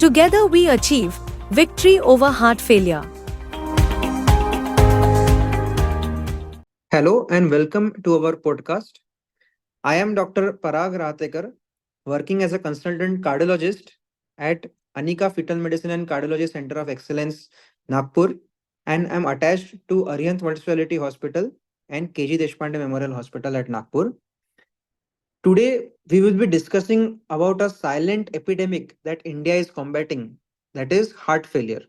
Together we achieve victory over heart failure. Hello and welcome to our podcast. I am Dr. Parag Rahatekar, working as a consultant cardiologist at Anika Fetal Medicine and Cardiology Center of Excellence, Nagpur, and am attached to Arihant Multispeciality Hospital and KG Deshpande Memorial Hospital at Nagpur. Today, we will be discussing about a silent epidemic that India is combating, that is heart failure.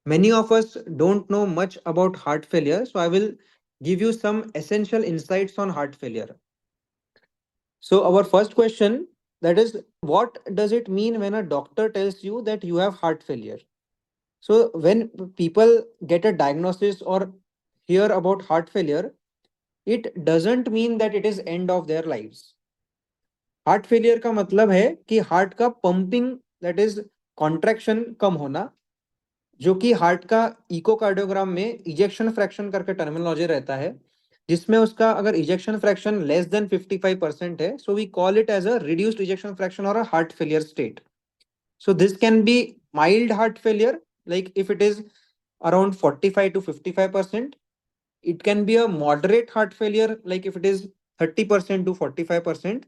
Many of us don't know much about heart failure, so I will give you some essential insights on heart failure. So, our first question, that is, what does it mean when a doctor tells you that you have heart failure? So, when people get a diagnosis or hear about heart failure, it doesn't mean that it is end of their lives. Heart failure का मतलब है कि heart का pumping, that is contraction, कम होना, जो कि heart का echocardiogram में इजेक्शन फ्रैक्शन करके टर्मिनोलॉजी रहता है, जिसमें उसका अगर इजेक्शन फ्रैक्शन लेस देन 55% है, so we call it as a reduced ejection fraction और a heart failure state. So this can be mild heart failure, like if it is around 45 to 55%. It can be a moderate heart failure, like if it is 30% to 45%,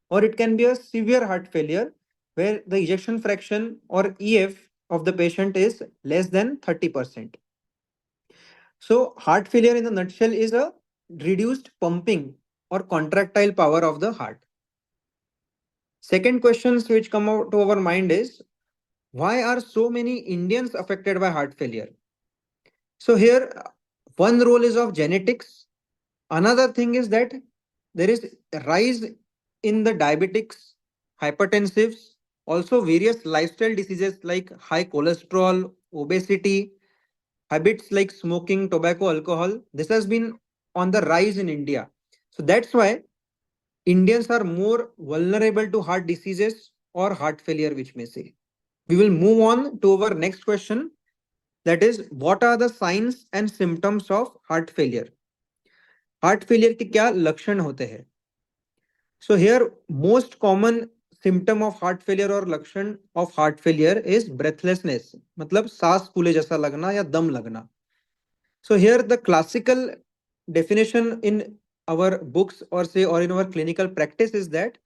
or it can be a severe heart failure where the ejection fraction or EF of the patient is less than 30%. So, heart failure in a nutshell is a reduced pumping or contractile power of the heart. Second questions which come out to our mind is, why are so many Indians affected by heart failure? So, here one role is of genetics. Another thing is that there is a rise in the diabetics, hypertensives, also various lifestyle diseases like high cholesterol, obesity, habits like smoking, tobacco, alcohol. This has been on the rise in India. So that's why Indians are more vulnerable to heart diseases or heart failure, which may say. We will move on to our next question, that is, what are the signs and symptoms of heart failure? Heart failure के क्या लक्षण होते हैं? So here most common symptom of heart failure और लक्षण of heart failure is breathlessness, मतलब सांस फूले जैसा लगना या दम लगना. So here the classical definition in our books or in our clinical practice is that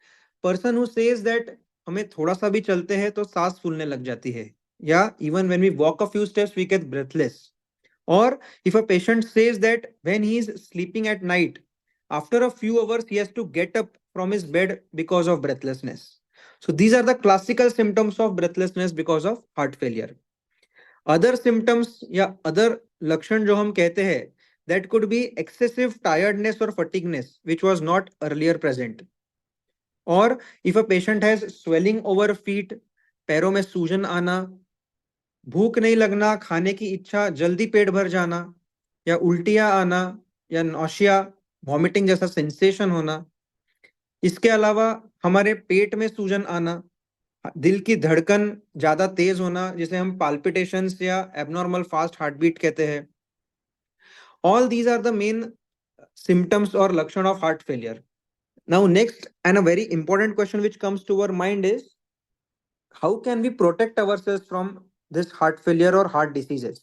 person who says that हमें थोड़ा सा भी चलते हैं तो सांस फूलने लग जाती है, या even when we walk a few steps we get breathless. Or if a patient says that when he is sleeping at night, after a few hours, he has to get up from his bed because of breathlessness. So these are the classical symptoms of breathlessness because of heart failure. Other symptoms या other लक्षण जो हम कहते हैं, that could be excessive tiredness or fatigueness, which was not earlier present. Or if a patient has swelling over feet, पैरों में सूजन आना, भूख नहीं लगना, खाने की इच्छा, जल्दी पेट भर जाना, या उल्टियां आना, या नौशिया, वॉमिटिंग जैसा सेंसेशन होना. इसके अलावा हमारे पेट में सूजन आना, दिल की धड़कन ज्यादा तेज होना, जिसे हम पाल्पिटेशंस या एबनॉर्मल फास्ट हार्ट बीट कहते हैं. All these are the main symptoms और लक्षण of heart failure. Now next and a very important question which comes to our mind is, how can we protect ourselves from this heart failure or heart diseases?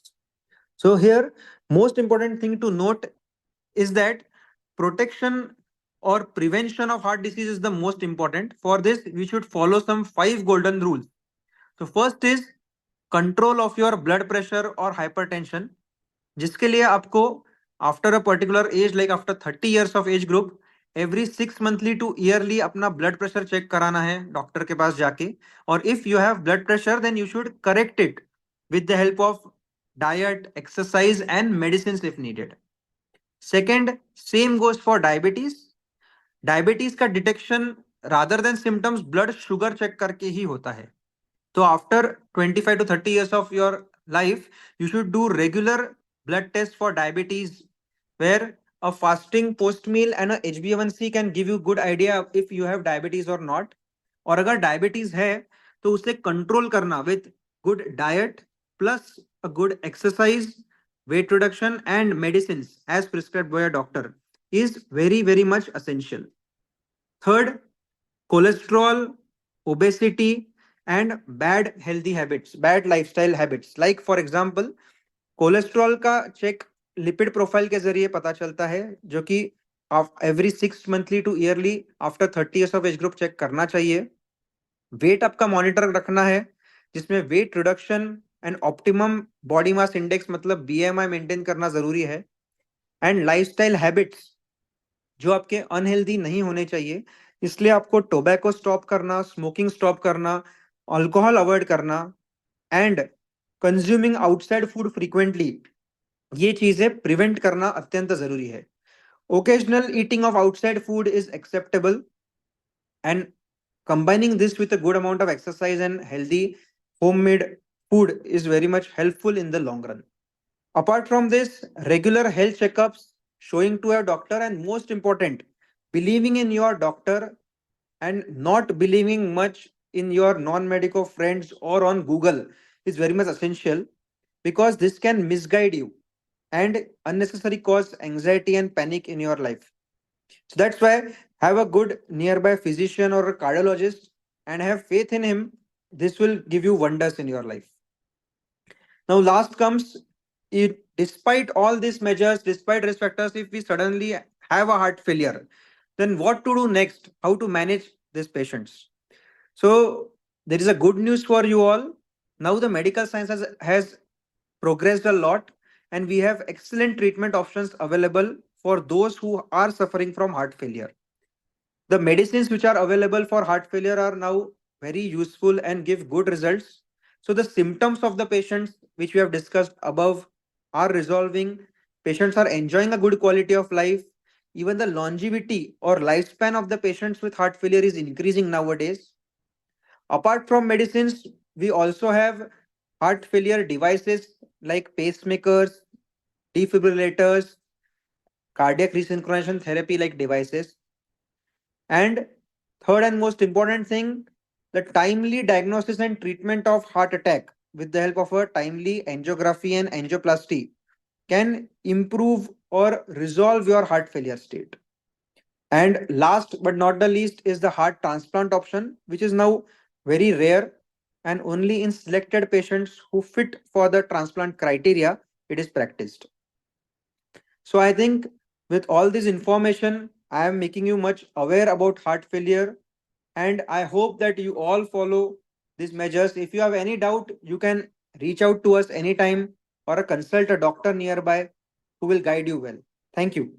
So here, most important thing to note is that protection or prevention of heart disease is the most important. For this, we should follow some 5 golden rules. So first is control of your blood pressure or hypertension, जिसके लिए आपको after a particular age, like after 30 years of age group, every 6 monthly to yearly अपना blood pressure check कराना है doctor के पास जाके. और if you have blood pressure then you should correct it with the help of diet, exercise, and medicines if needed. Second, same goes for diabetes. Diabetes का detection rather than symptoms blood sugar check करके ही होता है. तो after 25 to 30 years of your life, you should do regular blood tests for diabetes, where a fasting post meal and a HbA1c can give you good idea if you have diabetes or not. और अगर diabetes है तो उसे control करना with good diet plus a good exercise, weight reduction, and medicines as prescribed by a doctor is very, very much essential. Third, cholesterol, obesity, and bad healthy habits, bad lifestyle habits. Like for example, cholesterol का check lipid profile के जरिए पता चलता है, जो कि every 6 monthly to yearly after 30 years of age group check करना चाहिए. वेट आपका मॉनिटर रखना है, जिसमें weight reduction and optimum body mass index मतलब बीएमआई मेंटेन करना जरूरी है. एंड लाइफस्टाइल हैबिट्स जो आपके अनहेल्दी नहीं होने चाहिए, इसलिए आपको टोबैको स्टॉप करना, स्मोकिंग स्टॉप करना, अल्कोहल अवॉइड करना and consuming outside food frequently, ये चीजें प्रिवेंट करना अत्यंत जरूरी है. Occasional eating of outside food is acceptable and combining this with a good amount of exercise and healthy homemade food is very much helpful in the long run. Apart from this, regular health checkups, showing to a doctor, and most important, believing in your doctor and not believing much in your non-medical friends or on Google is very much essential, because this can misguide you and unnecessarily cause anxiety and panic in your life. So that's why have a good nearby physician or a cardiologist and have faith in him. This will give you wonders in your life. Now, last comes it, despite all these measures, despite risk factors, if we suddenly have a heart failure, then what to do next? How to manage these patients? So, there is a good news for you all. Now, the medical science has progressed a lot, and we have excellent treatment options available for those who are suffering from heart failure. The medicines which are available for heart failure are now very useful and give good results. So the symptoms of the patients which we have discussed above are resolving. Patients are enjoying a good quality of life. Even the longevity or lifespan of the patients with heart failure is increasing nowadays. Apart from medicines, we also have heart failure devices like pacemakers, defibrillators, cardiac resynchronization therapy like devices. And third and most important thing, the timely diagnosis and treatment of heart attack with the help of a timely angiography and angioplasty can improve or resolve your heart failure state. And last but not the least is the heart transplant option, which is now very rare and only in selected patients who fit for the transplant criteria it is practiced. So I think with all this information, I am making you much aware about heart failure, and I hope that you all follow these measures. If you have any doubt, you can reach out to us anytime or consult a doctor nearby who will guide you well. Thank you.